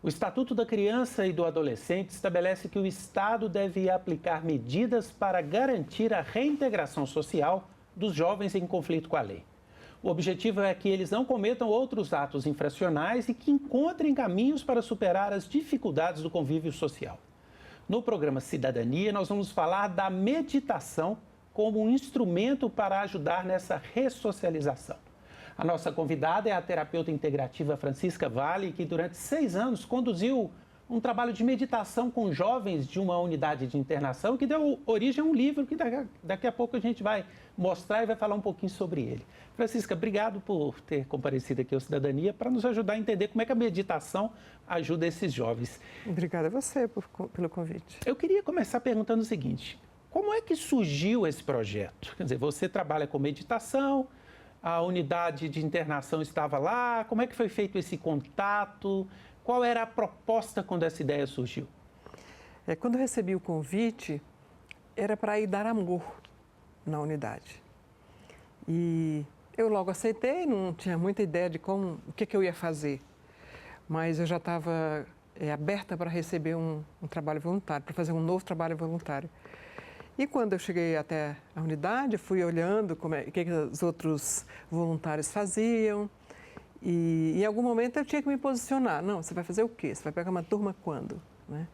O Estatuto da Criança e do Adolescente estabelece que o Estado deve aplicar medidas para garantir a reintegração social dos jovens em conflito com a lei. O objetivo é que eles não cometam outros atos infracionais e que encontrem caminhos para superar as dificuldades do convívio social. No programa Cidadania, nós vamos falar da meditação como um instrumento para ajudar nessa ressocialização. A nossa convidada é a terapeuta integrativa Francisca Vale, que durante 6 anos conduziu um trabalho de meditação com jovens de uma unidade de internação, que deu origem a um livro que daqui a pouco a gente vai mostrar e vai falar um pouquinho sobre ele. Francisca, obrigado por ter comparecido aqui ao Cidadania para nos ajudar a entender como é que a meditação ajuda esses jovens. Obrigada a você pelo convite. Eu queria começar perguntando o seguinte: como é que surgiu esse projeto? Quer dizer, você trabalha com meditação, a unidade de internação estava lá, como é que foi feito esse contato? Qual era a proposta quando essa ideia surgiu? Quando eu recebi o convite, era para ir dar amor na unidade. E eu logo aceitei, não tinha muita ideia de o que eu ia fazer. Mas eu já estava aberta para receber um trabalho voluntário, para fazer um novo trabalho voluntário. E quando eu cheguei até a unidade, fui olhando o que os outros voluntários faziam. E em algum momento eu tinha que me posicionar. Não, você vai fazer o quê? Você vai pegar uma turma quando? Né?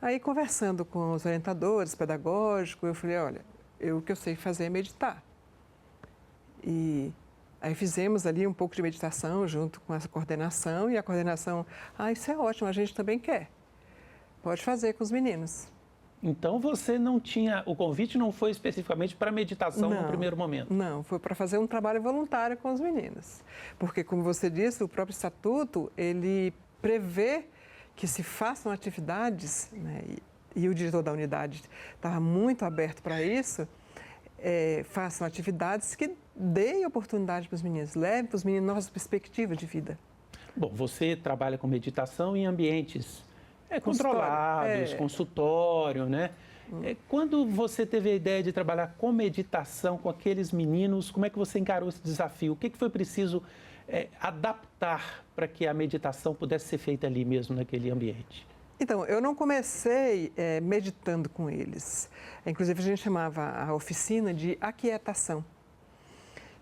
Aí, conversando com os orientadores pedagógicos, eu falei, olha, o que eu sei fazer é meditar. E aí fizemos ali um pouco de meditação junto com essa coordenação. E a coordenação, isso é ótimo, a gente também quer. Pode fazer com os meninos. Então, você não tinha, o convite não foi especificamente para meditação no primeiro momento? Não, foi para fazer um trabalho voluntário com os meninos. Porque, como você disse, o próprio estatuto, ele prevê que se façam atividades, né, e o diretor da unidade estava muito aberto para isso, façam atividades que deem oportunidade para os meninos, levem para os meninos novas perspectivas de vida. Bom, você trabalha com meditação em ambientes controlados, consultório, né? Quando você teve a ideia de trabalhar com meditação com aqueles meninos, como é que você encarou esse desafio? O que foi preciso adaptar para que a meditação pudesse ser feita ali mesmo, naquele ambiente? Então, eu não comecei meditando com eles. Inclusive, a gente chamava a oficina de aquietação.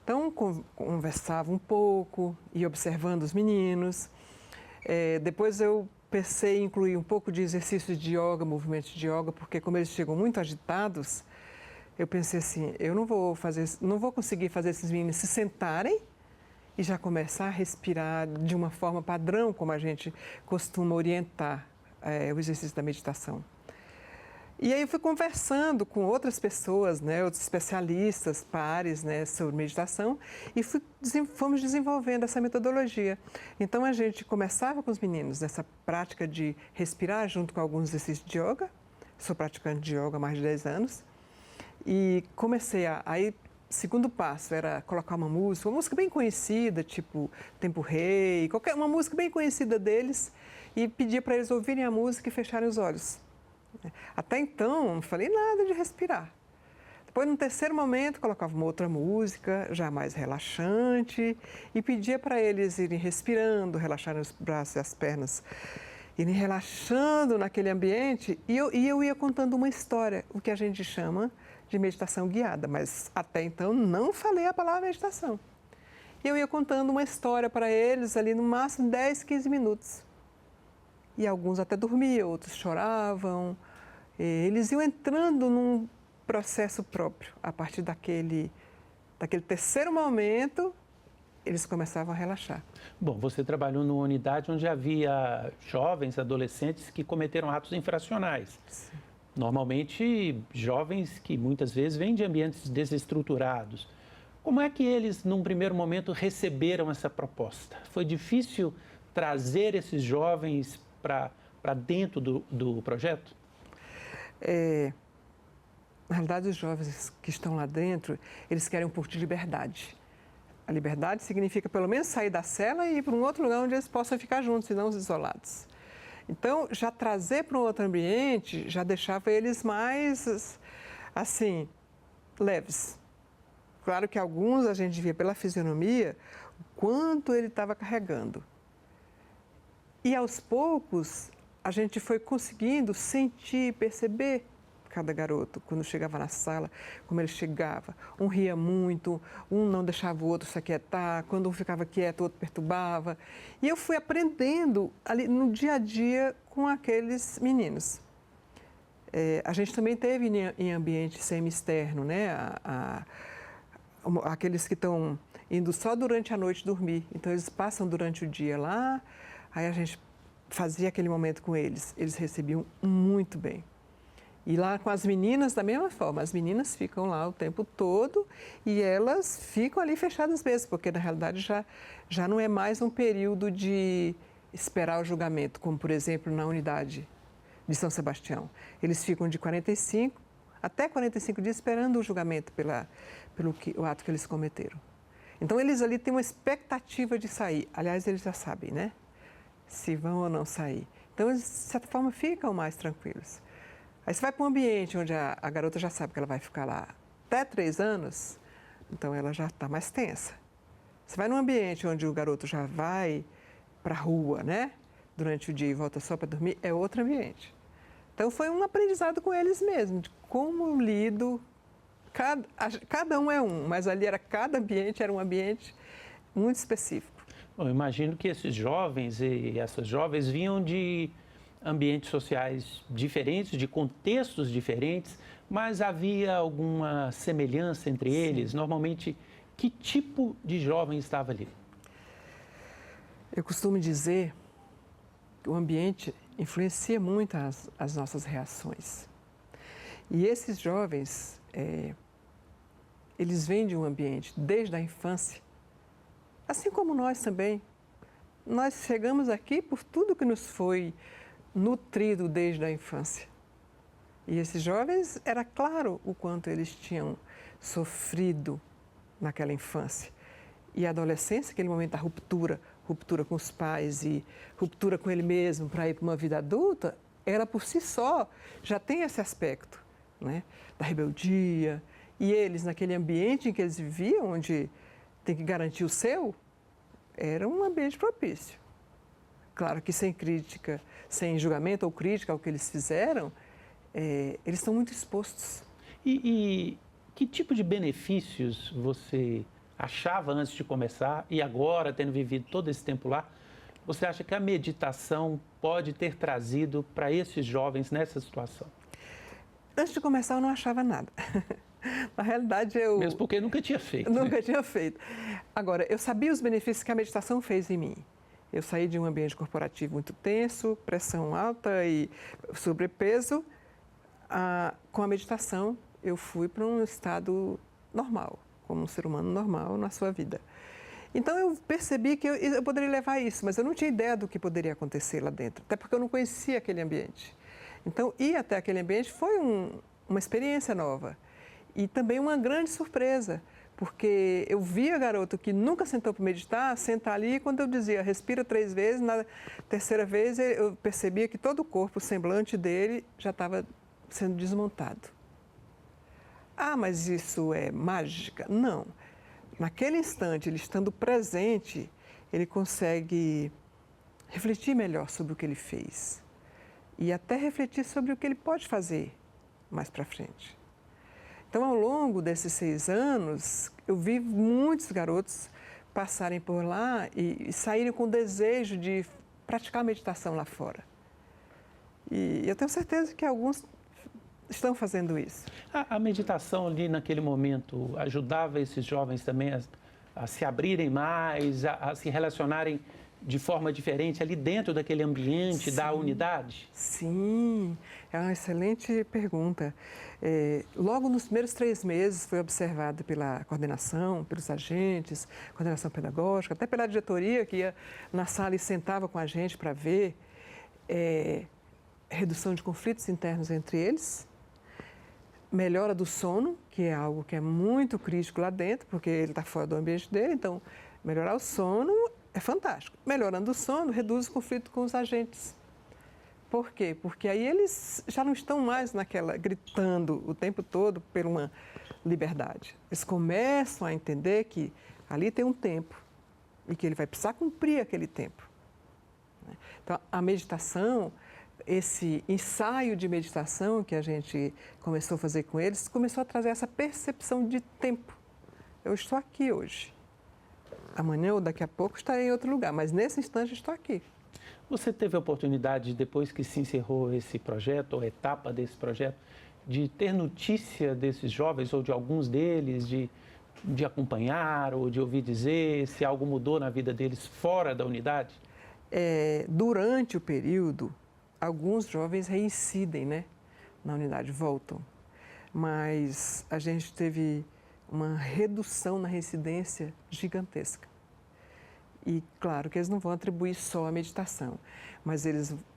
Então, conversava um pouco, ia observando os meninos. Depois eu pensei em incluir um pouco de exercícios de yoga, movimentos de yoga, porque como eles chegam muito agitados, eu pensei assim, eu não vou conseguir fazer esses meninos se sentarem e já começar a respirar de uma forma padrão, como a gente costuma orientar o exercício da meditação. E aí eu fui conversando com outras pessoas, né, outros especialistas, pares, né, sobre meditação e fomos desenvolvendo essa metodologia. Então a gente começava com os meninos nessa prática de respirar junto com alguns exercícios de yoga. Sou praticante de yoga há mais de 10 anos. E comecei aí, segundo passo era colocar uma música bem conhecida, tipo Tempo Rei, uma música bem conhecida deles e pedir para eles ouvirem a música e fecharem os olhos. Até então, não falei nada de respirar. Depois, no terceiro momento, colocava uma outra música, já mais relaxante, e pedia para eles irem respirando, relaxarem os braços e as pernas, irem relaxando naquele ambiente, e eu ia contando uma história, o que a gente chama de meditação guiada, mas até então não falei a palavra meditação. E eu ia contando uma história para eles ali, no máximo 10, 15 minutos. E alguns até dormiam, outros choravam. Eles iam entrando num processo próprio. A partir daquele terceiro momento, eles começavam a relaxar. Bom, você trabalhou numa unidade onde havia jovens, adolescentes que cometeram atos infracionais. Sim. Normalmente, jovens que muitas vezes vêm de ambientes desestruturados. Como é que eles, num primeiro momento, receberam essa proposta? Foi difícil trazer esses jovens para dentro do projeto? Na realidade, os jovens que estão lá dentro, eles querem um pouco de liberdade. A liberdade significa pelo menos sair da cela e ir para um outro lugar onde eles possam ficar juntos e não isolados. Então, já trazer para um outro ambiente já deixava eles mais, assim, leves. Claro que alguns a gente via pela fisionomia o quanto ele estava carregando. E aos poucos, a gente foi conseguindo sentir, perceber cada garoto, quando chegava na sala, como ele chegava. Um ria muito, um não deixava o outro se aquietar, quando um ficava quieto, o outro perturbava. E eu fui aprendendo ali no dia a dia com aqueles meninos. A gente também teve em ambiente semi-externo, né? Aqueles que estão indo só durante a noite dormir. Então, eles passam durante o dia lá, aí a gente fazia aquele momento com eles. Eles recebiam muito bem. E lá com as meninas, da mesma forma, as meninas ficam lá o tempo todo e elas ficam ali fechadas mesmo, porque na realidade já não é mais um período de esperar o julgamento, como por exemplo na unidade de São Sebastião. Eles ficam de 45 até 45 dias esperando o julgamento pelo ato que eles cometeram. Então eles ali têm uma expectativa de sair. Aliás, eles já sabem, né? Se vão ou não sair. Então eles, de certa forma, ficam mais tranquilos. Aí você vai para um ambiente onde a garota já sabe que ela vai ficar lá até 3 anos, então ela já está mais tensa. Você vai num ambiente onde o garoto já vai para a rua, né? Durante o dia e volta só para dormir, é outro ambiente. Então foi um aprendizado com eles mesmo, de como lido, cada um é um, mas ali cada ambiente era um ambiente muito específico. Bom, eu imagino que esses jovens e essas jovens vinham de ambientes sociais diferentes, de contextos diferentes, mas havia alguma semelhança entre eles? Normalmente, que tipo de jovem estava ali? Eu costumo dizer que o ambiente influencia muito as nossas reações. E esses jovens, eles vêm de um ambiente desde a infância, assim como nós também. Nós chegamos aqui por tudo que nos foi nutrido desde a infância. E esses jovens, era claro o quanto eles tinham sofrido naquela infância. E a adolescência, aquele momento da ruptura com os pais e ruptura com ele mesmo para ir para uma vida adulta, ela por si só já tem esse aspecto, né? Da rebeldia. E eles, naquele ambiente em que eles viviam, onde tem que garantir o seu, era um ambiente propício. Claro que sem crítica, sem julgamento ou crítica ao que eles fizeram, eles estão muito expostos. E que tipo de benefícios você achava antes de começar e agora, tendo vivido todo esse tempo lá, você acha que a meditação pode ter trazido para esses jovens nessa situação? Antes de começar, eu não achava nada. Na realidade, Mesmo porque nunca tinha feito. Nunca tinha feito. Agora, eu sabia os benefícios que a meditação fez em mim. Eu saí de um ambiente corporativo muito tenso, pressão alta e sobrepeso. Com a meditação, eu fui para um estado normal, como um ser humano normal na sua vida. Então, eu percebi que eu poderia levar isso, mas eu não tinha ideia do que poderia acontecer lá dentro, até porque eu não conhecia aquele ambiente. Então, ir até aquele ambiente foi uma experiência nova e também uma grande surpresa, porque eu via garoto que nunca sentou para meditar, sentar ali e quando eu dizia respira 3 vezes, na terceira vez eu percebia que todo o corpo, o semblante dele já estava sendo desmontado. Ah, mas isso é mágica? Não. Naquele instante, ele estando presente, ele consegue refletir melhor sobre o que ele fez e até refletir sobre o que ele pode fazer mais para frente. Então, ao longo desses 6 anos, eu vi muitos garotos passarem por lá e saírem com o desejo de praticar meditação lá fora. E eu tenho certeza que alguns estão fazendo isso. A meditação ali naquele momento ajudava esses jovens também a se abrirem mais, a se relacionarem de forma diferente ali dentro daquele ambiente, da unidade? Sim, é uma excelente pergunta. Logo nos primeiros 3 meses foi observado pela coordenação, pelos agentes, coordenação pedagógica, até pela diretoria que ia na sala e sentava com a gente para ver redução de conflitos internos entre eles, melhora do sono, que é algo que é muito crítico lá dentro, porque ele está fora do ambiente dele, então melhorar o sono é fantástico. Melhorando o sono, reduz o conflito com os agentes. Por quê? Porque aí eles já não estão mais gritando o tempo todo por uma liberdade. Eles começam a entender que ali tem um tempo e que ele vai precisar cumprir aquele tempo. Então, a meditação, esse ensaio de meditação que a gente começou a fazer com eles, começou a trazer essa percepção de tempo. Eu estou aqui hoje. Amanhã ou daqui a pouco estarei em outro lugar, mas nesse instante estou aqui. Você teve a oportunidade, depois que se encerrou esse projeto, ou etapa desse projeto, de ter notícia desses jovens, ou de alguns deles, de acompanhar, ou de ouvir dizer se algo mudou na vida deles fora da unidade? Durante o período, alguns jovens reincidem, né, na unidade, voltam. Mas a gente teve uma redução na reincidência gigantesca. E claro que eles não vão atribuir só a meditação, mas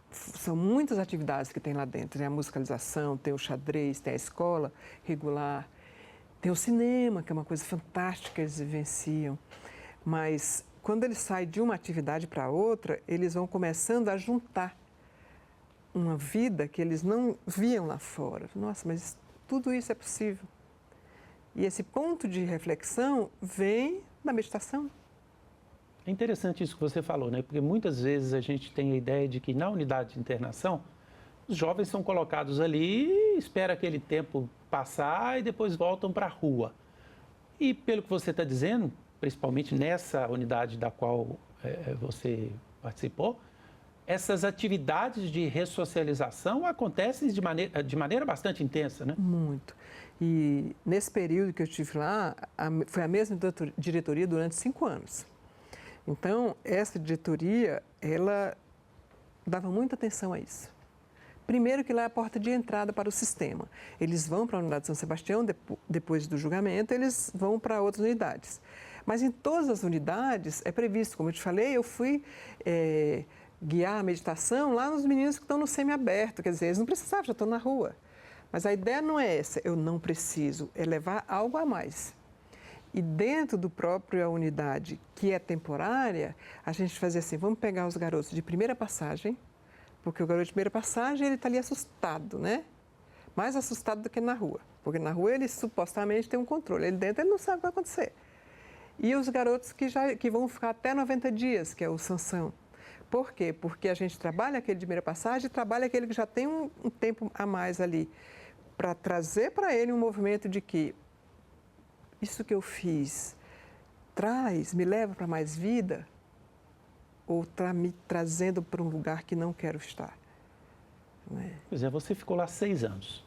são muitas atividades que tem lá dentro. Tem a musicalização, tem o xadrez, tem a escola regular, tem o cinema, que é uma coisa fantástica que eles vivenciam. Mas quando eles saem de uma atividade para outra, eles vão começando a juntar uma vida que eles não viam lá fora. Nossa, mas tudo isso é possível. E esse ponto de reflexão vem da meditação. É interessante isso que você falou, né? Porque muitas vezes a gente tem a ideia de que na unidade de internação, os jovens são colocados ali, espera aquele tempo passar e depois voltam para a rua. E pelo que você está dizendo, principalmente nessa unidade da qual você participou, essas atividades de ressocialização acontecem de maneira bastante intensa, né? Muito. E nesse período que eu estive lá, foi a mesma diretoria durante 5 anos. Então, essa diretoria, ela dava muita atenção a isso. Primeiro que lá é a porta de entrada para o sistema. Eles vão para a unidade de São Sebastião, depois do julgamento, eles vão para outras unidades. Mas em todas as unidades é previsto, como eu te falei, eu fui guiar a meditação lá nos meninos que estão no semiaberto, quer dizer, eles não precisavam, já estão na rua. Mas a ideia não é essa, eu não preciso, é levar algo a mais. E dentro do próprio unidade, que é temporária, a gente fazia assim, vamos pegar os garotos de primeira passagem, porque o garoto de primeira passagem, ele está ali assustado, né? Mais assustado do que na rua, porque na rua ele supostamente tem um controle, ele dentro ele não sabe o que vai acontecer. E os garotos que vão ficar até 90 dias, que é o Sansão. Por quê? Porque a gente trabalha aquele de primeira passagem e trabalha aquele que já tem um tempo a mais ali, para trazer para ele um movimento de que isso que eu fiz me leva para mais vida ou está me trazendo para um lugar que não quero estar? Pois é, você ficou lá 6 anos.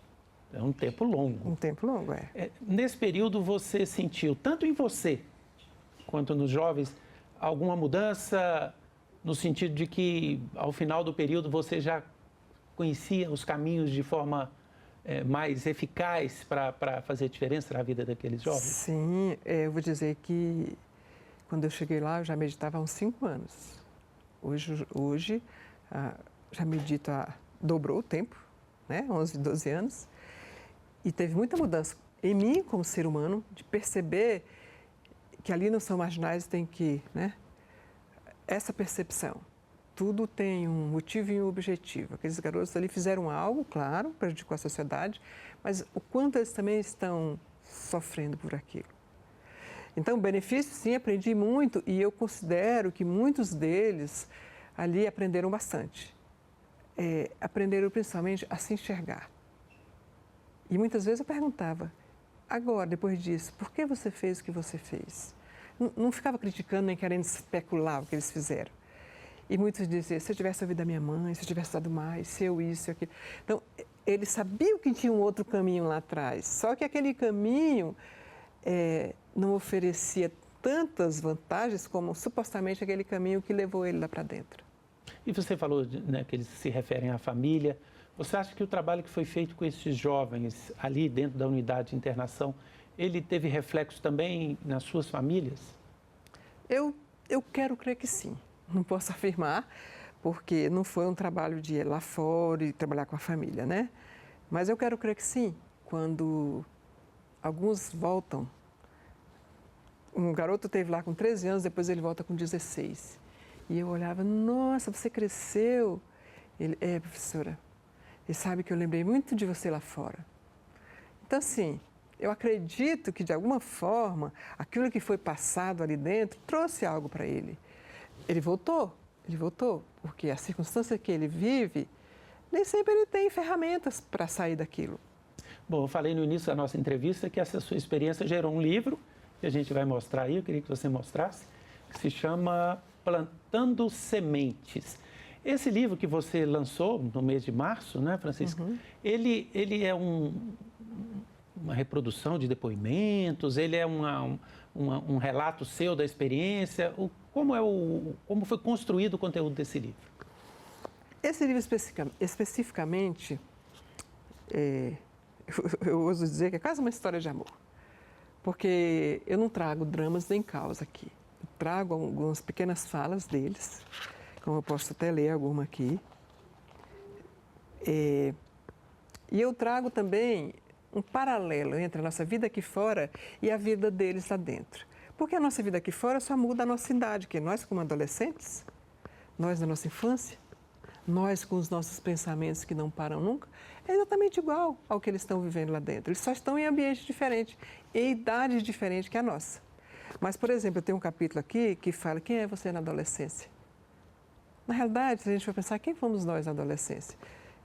É um tempo longo. Um tempo longo, Nesse período, você sentiu, tanto em você quanto nos jovens, alguma mudança no sentido de que, ao final do período, você já conhecia os caminhos de forma mais eficaz para fazer diferença na vida daqueles jovens? Sim, eu vou dizer que quando eu cheguei lá, eu já meditava há uns 5 anos. Hoje já medito dobrou o tempo, né? 11, 12 anos. E teve muita mudança em mim, como ser humano, de perceber que ali não são marginais, tem que, né? Essa percepção. Tudo tem um motivo e um objetivo. Aqueles garotos ali fizeram algo, claro, prejudicou a sociedade, mas o quanto eles também estão sofrendo por aquilo. Então, benefício, sim, aprendi muito e eu considero que muitos deles ali aprenderam bastante. Aprenderam principalmente a se enxergar. E muitas vezes eu perguntava, agora, depois disso, por que você fez o que você fez? Não ficava criticando nem querendo especular o que eles fizeram. E muitos diziam, se eu tivesse ouvido a minha mãe, se eu tivesse dado mais, se eu isso, aquilo. Então, eles sabiam que tinha um outro caminho lá atrás, só que aquele caminho não oferecia tantas vantagens como supostamente aquele caminho que levou ele lá para dentro. E você falou, né, que eles se referem à família. Você acha que o trabalho que foi feito com esses jovens ali dentro da unidade de internação, ele teve reflexo também nas suas famílias? Eu quero crer que sim. Não posso afirmar, porque não foi um trabalho de ir lá fora e trabalhar com a família, né? Mas eu quero crer que sim. Quando alguns voltam, um garoto esteve lá com 13 anos, depois ele volta com 16. E eu olhava, nossa, você cresceu. Ele, professora, e sabe que eu lembrei muito de você lá fora. Então, assim, eu acredito que, de alguma forma, aquilo que foi passado ali dentro trouxe algo para ele. Ele voltou, Ele voltou, porque a circunstância que ele vive, nem sempre ele tem ferramentas para sair daquilo. Bom, eu falei no início da nossa entrevista que essa sua experiência gerou um livro, que a gente vai mostrar aí, eu queria que você mostrasse, que se chama Plantando Sementes. Esse livro que você lançou no mês de março, né, Francisca? Ele é uma reprodução de depoimentos, ele é um relato seu da experiência. Como foi construído o conteúdo desse livro? Esse livro especificamente, eu ouso dizer que é quase uma história de amor, porque eu não trago dramas nem caos aqui. Eu trago algumas pequenas falas deles, como eu posso até ler alguma aqui. E eu trago também um paralelo entre a nossa vida aqui fora e a vida deles lá dentro. Porque a nossa vida aqui fora só muda a nossa idade, que nós como adolescentes, nós na nossa infância, nós com os nossos pensamentos que não param nunca, é exatamente igual ao que eles estão vivendo lá dentro. Eles só estão em ambientes diferentes, em idades diferentes que a nossa. Mas, por exemplo, eu tenho um capítulo aqui que fala quem é você na adolescência. Na realidade, se a gente for pensar, quem fomos nós na adolescência?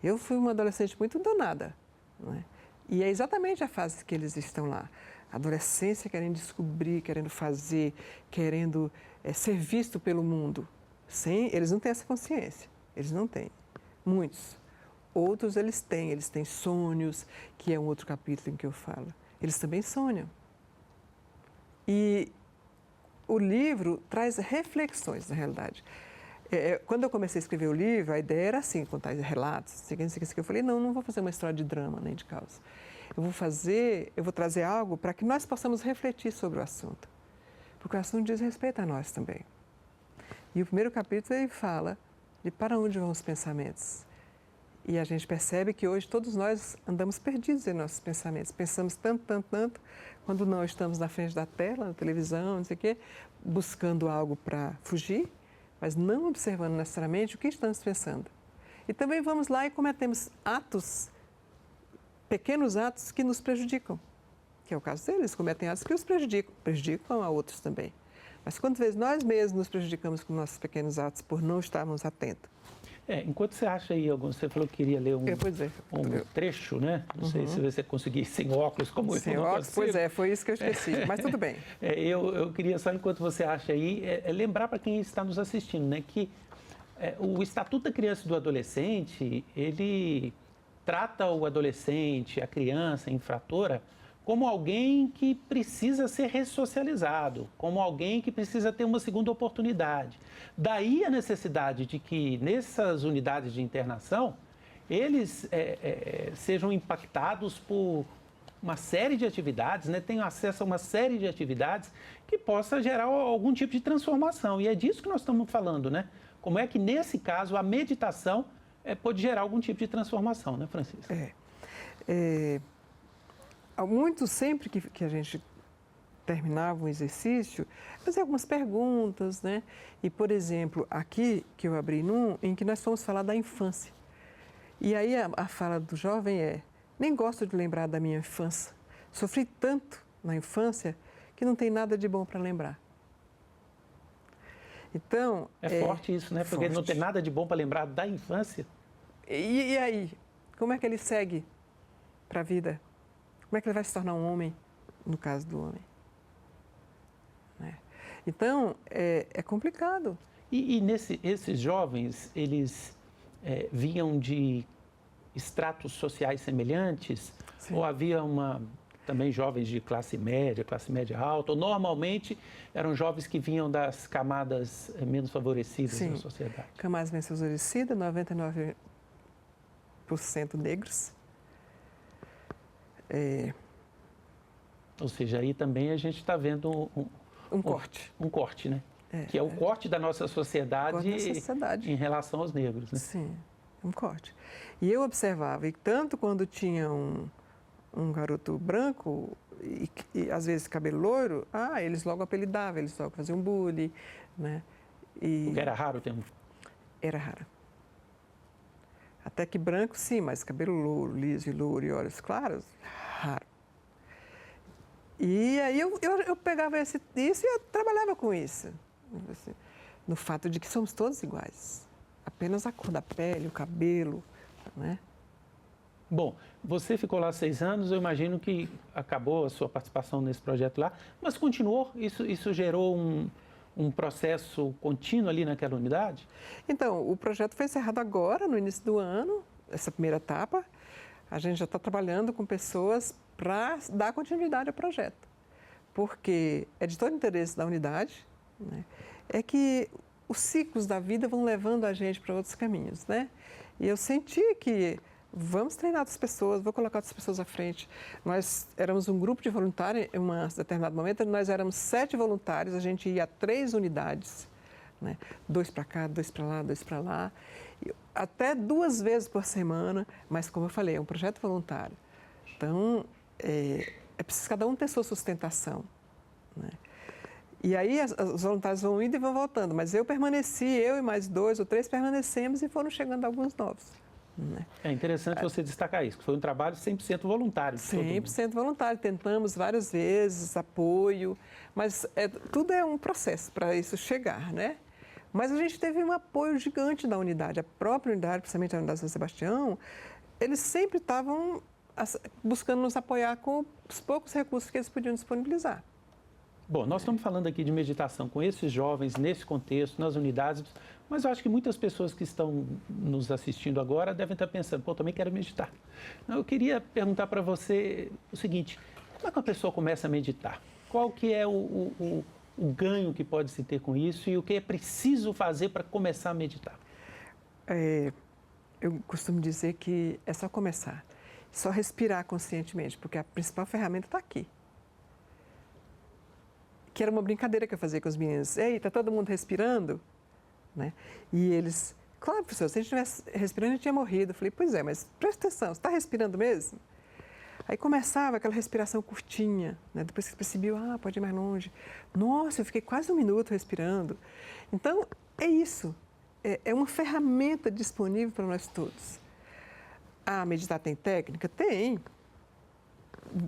Eu fui uma adolescente muito danada, não é? E é exatamente a fase que eles estão lá. A adolescência querendo descobrir, querendo fazer, querendo ser visto pelo mundo. Eles não têm essa consciência, eles não têm. Muitos. Outros eles têm sonhos, que é um outro capítulo em que eu falo. Eles também sonham. E o livro traz reflexões, na realidade. Quando eu comecei a escrever o livro, a ideia era assim, contar relatos, eu falei, não vou fazer uma história de drama nem de caos. Eu vou trazer algo para que nós possamos refletir sobre o assunto. Porque o assunto diz respeito a nós também. E o primeiro capítulo ele fala de para onde vão os pensamentos. E a gente percebe que hoje todos nós andamos perdidos em nossos pensamentos. Pensamos tanto, quando não estamos na frente da tela, na televisão, não sei o quê, buscando algo para fugir, mas não observando necessariamente o que estamos pensando. E também vamos lá e cometemos pequenos atos que nos prejudicam, que é o caso deles, cometem atos que os prejudicam a outros também. Mas quantas vezes nós mesmos nos prejudicamos com nossos pequenos atos por não estarmos atentos? Enquanto você acha aí, você falou que queria ler um trecho, né? Não sei se você conseguir sem óculos, como sem eu não óculos, consigo. pois é, foi isso que eu esqueci, mas tudo bem. Eu queria só, enquanto você acha aí, lembrar para quem está nos assistindo, né, que o Estatuto da Criança e do Adolescente, ele trata o adolescente, a criança infratora, como alguém que precisa ser ressocializado, como alguém que precisa ter uma segunda oportunidade. Daí a necessidade de que nessas unidades de internação, eles sejam impactados por uma série de atividades, né? Tenham acesso a uma série de atividades que possa gerar algum tipo de transformação. E é disso que nós estamos falando, né? Como é que, nesse caso, a meditação pode gerar algum tipo de transformação, né, Francisca? Muito sempre que a gente terminava um exercício, fazia algumas perguntas, né? E, por exemplo, aqui que eu abri em que nós fomos falar da infância. E aí a fala do jovem nem gosto de lembrar da minha infância. Sofri tanto na infância que não tem nada de bom para lembrar. Então... forte isso, né? Porque não tem nada de bom para lembrar da infância. E aí? Como é que ele segue para a vida? Como é que ele vai se tornar um homem, no caso do homem? Então, é complicado. E esses jovens, eles vinham de estratos sociais semelhantes? Sim. Ou havia também jovens de classe média alta? Ou normalmente eram jovens que vinham das camadas menos favorecidas da sociedade? Camadas menos favorecidas, 99% negros. Ou seja, aí também a gente está vendo um corte. Um corte, né? Que é o corte da nossa sociedade em relação aos negros, né? Sim, um corte. E eu observava, e tanto quando tinha um garoto branco e às vezes cabelo loiro, eles logo apelidavam, eles logo faziam bullying, né? Porque era raro ter um... Era raro. Até que branco, sim, mas cabelo louro, liso e louro e olhos claros, raro. E aí eu pegava isso e eu trabalhava com isso. no fato de que somos todos iguais. Apenas a cor da pele, o cabelo, né? Bom, você ficou lá 6 anos, eu imagino que acabou a sua participação nesse projeto lá, mas continuou? Isso gerou um processo contínuo ali naquela unidade? Então, o projeto foi encerrado agora, no início do ano, essa primeira etapa. A gente já está trabalhando com pessoas para dar continuidade ao projeto, porque é de todo interesse da unidade, né? É que os ciclos da vida vão levando a gente para outros caminhos, né? E eu senti que vamos treinar outras pessoas, vou colocar outras pessoas à frente. Nós éramos um grupo de voluntários, em um determinado momento, nós éramos 7 voluntários, a gente ia a 3 unidades, né? 2 para cá, 2 para lá, 2 para lá, até 2 vezes por semana, mas como eu falei, é um projeto voluntário. Então, é preciso cada um ter sua sustentação, né? E aí os voluntários vão indo e vão voltando, mas eu permaneci, eu e mais 2 ou 3 permanecemos e foram chegando alguns novos, né? É interessante você destacar isso, que foi um trabalho 100% voluntário. 100% voluntário, tentamos várias vezes, apoio, mas tudo é um processo para isso chegar, né? Mas a gente teve um apoio gigante da unidade, a própria unidade, principalmente a unidade São Sebastião, eles sempre estavam buscando nos apoiar com os poucos recursos que eles podiam disponibilizar. Bom, nós estamos falando aqui de meditação com esses jovens, nesse contexto, nas unidades, mas eu acho que muitas pessoas que estão nos assistindo agora devem estar pensando, pô, também quero meditar. Eu queria perguntar para você o seguinte, como é que uma pessoa começa a meditar? Qual que é o ganho que pode se ter com isso e o que é preciso fazer para começar a meditar? Eu costumo dizer que é só começar, só respirar conscientemente, porque a principal ferramenta está aqui. Que era uma brincadeira que eu fazia com os meninos. Ei, está todo mundo respirando? Né? E eles, claro, professor, se a gente estivesse respirando, a gente tinha morrido. Eu falei, pois é, mas presta atenção, você está respirando mesmo? Aí começava aquela respiração curtinha, né? Depois que percebiam, pode ir mais longe. Nossa, eu fiquei quase 1 minuto respirando. Então, é isso. É uma ferramenta disponível para nós todos. Meditar tem técnica? Tem.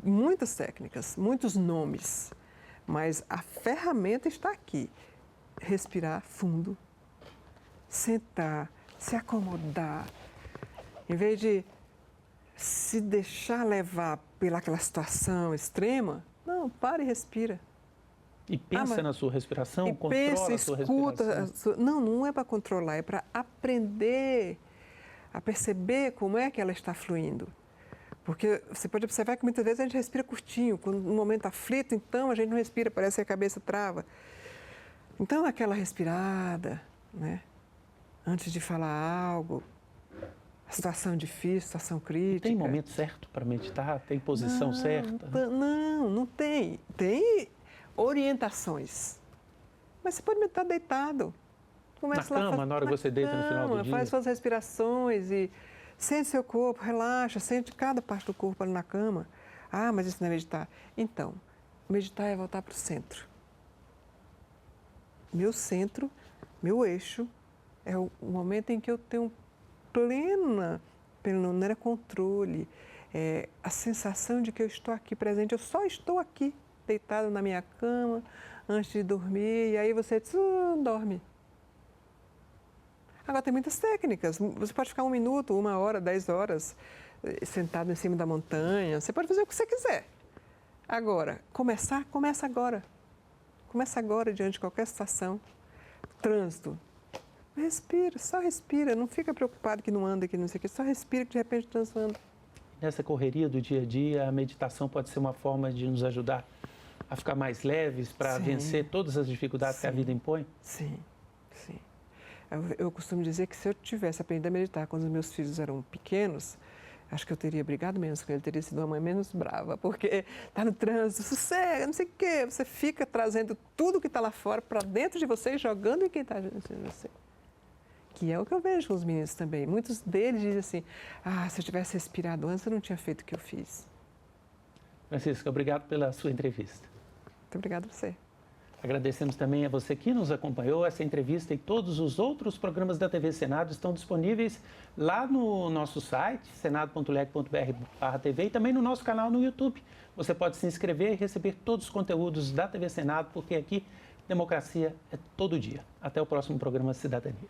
Muitas técnicas, muitos nomes. Mas a ferramenta está aqui. Respirar fundo, sentar, se acomodar. Em vez de se deixar levar pelaquela situação extrema, não, para e respira. E pensa na sua respiração, e controla pensa, a sua escuta respiração. Não é para controlar, é para aprender a perceber como é que ela está fluindo. Porque você pode observar que muitas vezes a gente respira curtinho, quando no momento aflito, então a gente não respira, parece que a cabeça trava. Então, aquela respirada, né? Antes de falar algo, a situação difícil, situação crítica. Tem momento certo para meditar? Tem posição certa? Não tem. Tem orientações. Mas você pode meditar deitado. Começa na cama, na hora que você deita no final do dia? Faz suas respirações e sente seu corpo, relaxa, sente cada parte do corpo ali na cama. Mas isso não é meditar. Então, meditar é voltar para o centro. Meu centro, meu eixo, é o momento em que eu tenho não era controle, a sensação de que eu estou aqui presente. Eu só estou aqui, deitado na minha cama, antes de dormir, e aí você dorme. Agora, tem muitas técnicas. Você pode ficar 1 minuto, 1 hora, 10 horas, sentado em cima da montanha. Você pode fazer o que você quiser. Agora, começa agora. Começa agora, diante de qualquer situação. Trânsito. Respira, só respira. Não fica preocupado que não anda, que não sei o quê. Só respira que, de repente, o trânsito anda. Nessa correria do dia a dia, a meditação pode ser uma forma de nos ajudar a ficar mais leves para vencer todas as dificuldades que a vida impõe? Sim. Eu costumo dizer que se eu tivesse aprendido a meditar quando os meus filhos eram pequenos, acho que eu teria brigado menos com ele, teria sido uma mãe menos brava, porque está no trânsito, sossega, não sei o quê. Você fica trazendo tudo que está lá fora para dentro de você e jogando em quem está dentro de você. Que é o que eu vejo com os meninos também. Muitos deles dizem assim, se eu tivesse respirado antes, eu não tinha feito o que eu fiz. Francisca, obrigado pela sua entrevista. Muito obrigada a você. Agradecemos também a você que nos acompanhou. Essa entrevista e todos os outros programas da TV Senado estão disponíveis lá no nosso site, senado.leg.br/tv, e também no nosso canal no YouTube. Você pode se inscrever e receber todos os conteúdos da TV Senado, porque aqui Democracia é todo dia. Até o próximo programa Cidadania.